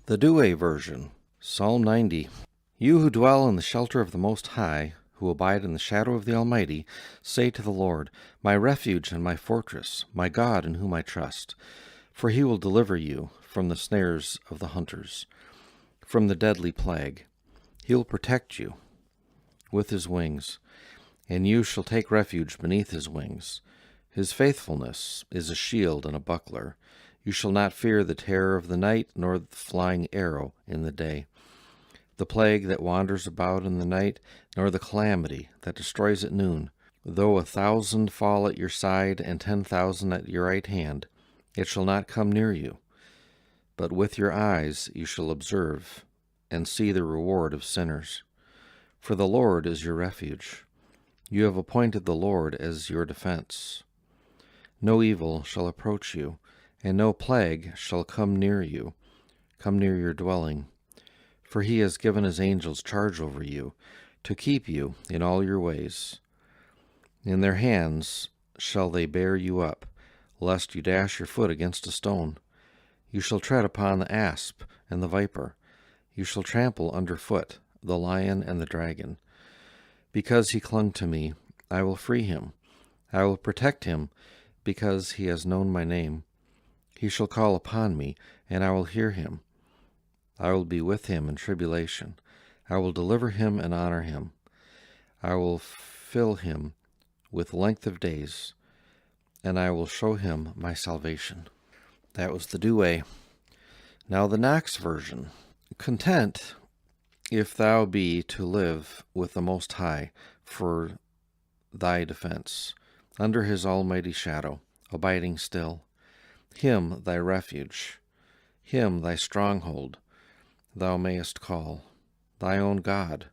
The Douay version, Psalm 90. You who dwell in the shelter of the Most High, who abide in the shadow of the Almighty, say to the Lord, my refuge and my fortress, my God in whom I trust. For he will deliver you from the snares of the hunters, from the deadly plague. He will protect you with his wings, and you shall take refuge beneath his wings. His faithfulness is a shield and a buckler. You shall not fear the terror of the night, nor the flying arrow in the day, the plague that wanders about in the night, nor the calamity that destroys at noon. Though 1,000 fall at your side, and 10,000 at your right hand, it shall not come near you. But with your eyes you shall observe, and see the reward of sinners. For the Lord is your refuge. You have appointed the Lord as your defense. No evil shall approach you, and no plague shall come near your dwelling. For he has given his angels charge over you, to keep you in all your ways. In their hands shall they bear you up, lest you dash your foot against a stone. You shall tread upon the asp and the viper. You shall trample underfoot the lion and the dragon. Because he clung to me, I will free him. I will protect him, because he has known my name. He shall call upon me, and I will hear him. I will be with him in tribulation. I will deliver him and honor him. I will fill him with length of days, and I will show him my salvation. That was the Douay. Now the Knox version. Content if thou be to live with the Most High for thy defense, under his almighty shadow, abiding still. Him thy refuge, him thy stronghold, thou mayest call, thy own God,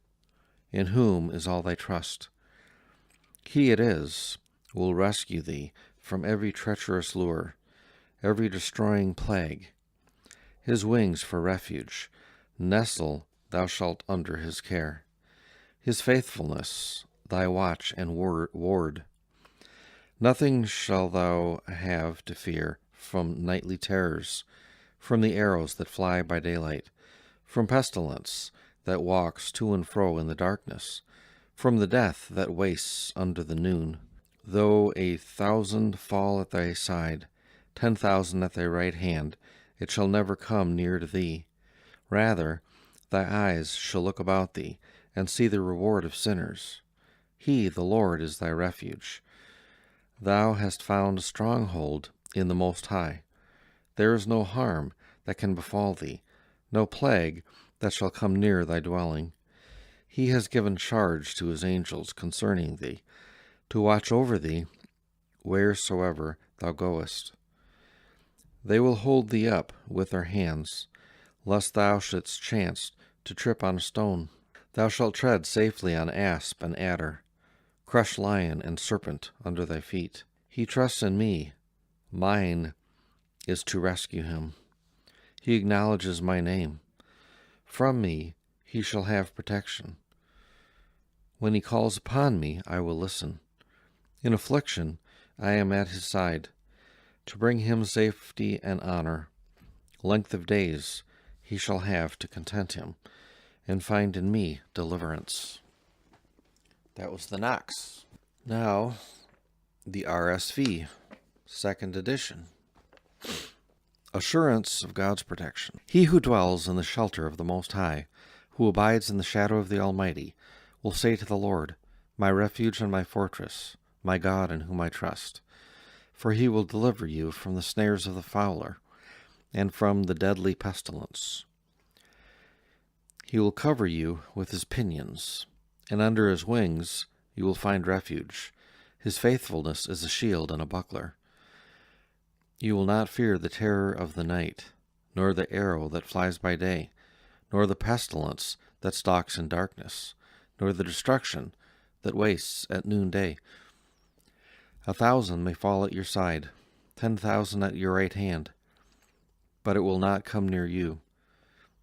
in whom is all thy trust. He it is will rescue thee from every treacherous lure, every destroying plague. His wings for refuge, nestle thou shalt under his care. His faithfulness thy watch and ward. Nothing shall thou have to fear from nightly terrors, from the arrows that fly by daylight, from pestilence that walks to and fro in the darkness, from the death that wastes under the noon. Though 1,000 fall at thy side, 10,000 at thy right hand, it shall never come near to thee. Rather, thy eyes shall look about thee, and see the reward of sinners. He, the Lord, is thy refuge. Thou hast found a stronghold in the Most High. There is no harm that can befall thee, no plague that shall come near thy dwelling. He has given charge to his angels concerning thee, to watch over thee wheresoever thou goest. They will hold thee up with their hands, lest thou shouldst chance to trip on a stone. Thou shalt tread safely on asp and adder, crush lion and serpent under thy feet. He trusts in me. Mine is to rescue him. He acknowledges my name. From me he shall have protection. When he calls upon me, I will listen. In affliction I am at his side, to bring him safety and honor. Length of days he shall have to content him, and find in me deliverance. That was the Knox. Now, the RSV, second edition. Assurance of God's protection. He who dwells in the shelter of the Most High, who abides in the shadow of the Almighty, will say to the Lord, my refuge and my fortress, my God in whom I trust. For he will deliver you from the snares of the fowler, and from the deadly pestilence. He will cover you with his pinions, and under his wings you will find refuge. His faithfulness is a shield and a buckler. You will not fear the terror of the night, nor the arrow that flies by day, nor the pestilence that stalks in darkness, nor the destruction that wastes at noonday. 1,000 may fall at your side, 10,000 at your right hand, but it will not come near you.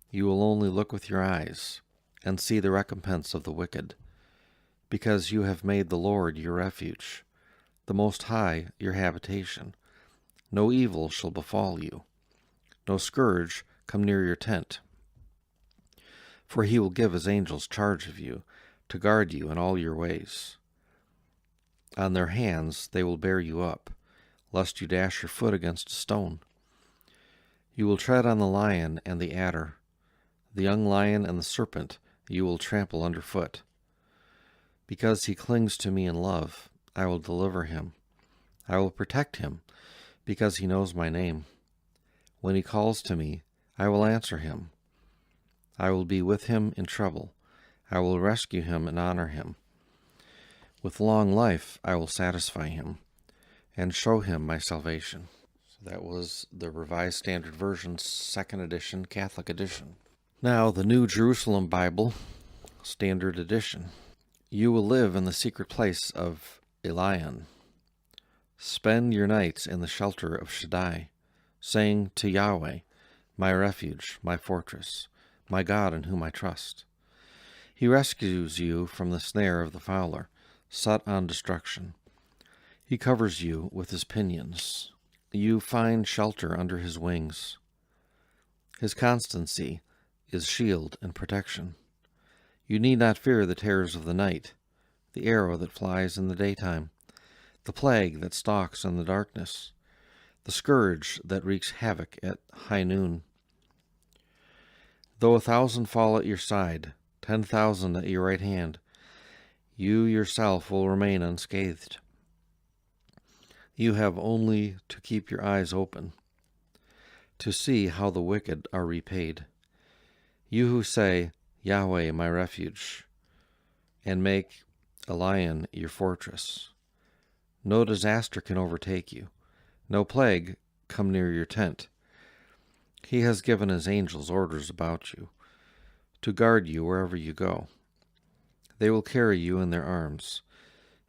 You will only look with your eyes, and see the recompense of the wicked, because you have made the Lord your refuge, the Most High your habitation. No evil shall befall you, no scourge come near your tent. For he will give his angels charge of you, to guard you in all your ways. On their hands they will bear you up, lest you dash your foot against a stone. You will tread on the lion and the adder, the young lion and the serpent you will trample underfoot. Because he clings to me in love, I will deliver him. I will protect him, because he knows my name. When he calls to me, I will answer him. I will be with him in trouble. I will rescue him and honor him. With long life I will satisfy him and show him my salvation. So that was the Revised Standard Version, 2nd edition, Catholic edition. Now the New Jerusalem Bible, Standard Edition. You will live in the secret place of Elion. Spend your nights in the shelter of Shaddai, saying to Yahweh, my refuge, my fortress, my God in whom I trust. He rescues you from the snare of the fowler, set on destruction. He covers you with his pinions. You find shelter under his wings. His constancy is shield and protection. You need not fear the terrors of the night, the arrow that flies in the daytime, the plague that stalks in the darkness, the scourge that wreaks havoc at high noon. Though 1,000 fall at your side, 10,000 at your right hand, you yourself will remain unscathed. You have only to keep your eyes open, to see how the wicked are repaid. You who say, Yahweh my refuge, and make Elion your fortress. No disaster can overtake you, no plague come near your tent. He has given his angels orders about you, to guard you wherever you go. They will carry you in their arms,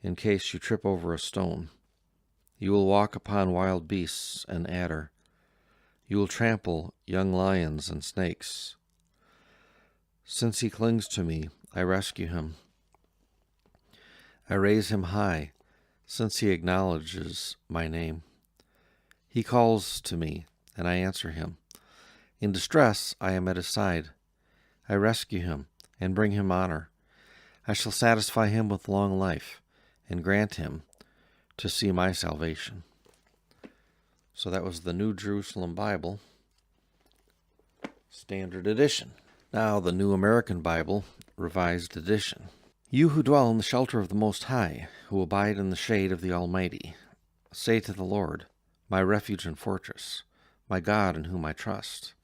in case you trip over a stone. You will walk upon wild beasts and adder. You will trample young lions and snakes. Since he clings to me, I rescue him. I raise him high, since he acknowledges my name. He calls to me, and I answer him. In distress, I am at his side. I rescue him and bring him honor. I shall satisfy him with long life and grant him to see my salvation. So that was the New Jerusalem Bible, Standard Edition. Now the New American Bible, Revised Edition. You who dwell in the shelter of the Most High, who abide in the shade of the Almighty, say to the Lord, my refuge and fortress, my God in whom I trust.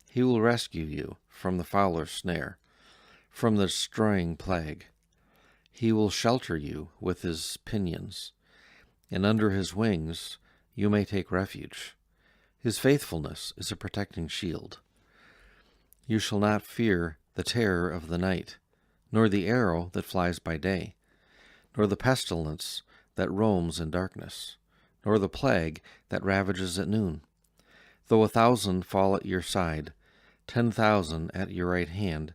He will rescue you from the fowler's snare, from the destroying plague. He will shelter you with his pinions, and under his wings you may take refuge. His faithfulness is a protecting shield. You shall not fear the terror of the night, nor the arrow that flies by day, nor the pestilence that roams in darkness, nor the plague that ravages at noon. Though 1,000 fall at your side, 10,000 at your right hand,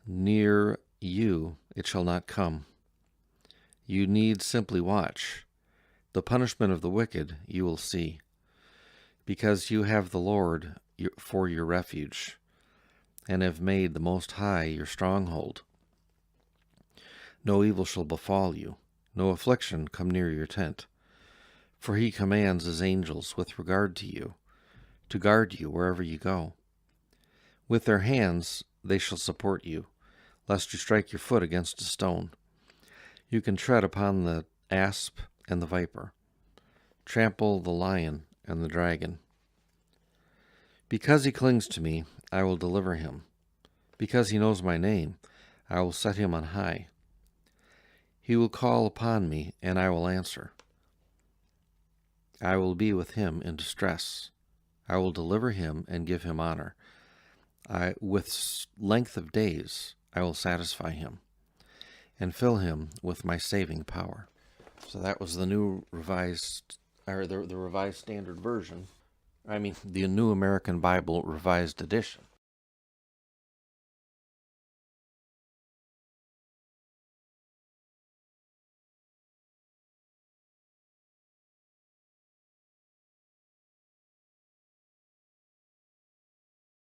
near you it shall not come. You need simply watch. The punishment of the wicked you will see, because you have the Lord for your refuge, and have made the Most High your stronghold. No evil shall befall you, no affliction come near your tent, for he commands his angels with regard to you, to guard you wherever you go. With their hands they shall support you, lest you strike your foot against a stone. You can tread upon the asp and the viper, trample the lion and the dragon. Because he clings to me, I will deliver him. Because he knows my name, I will set him on high. He will call upon me, and I will answer. I will be with him in distress. I will deliver him and give him honor. With length of days I will satisfy him, and fill him with my saving power. So that was the New Revised, or the Revised Standard Version. The New American Bible, Revised Edition.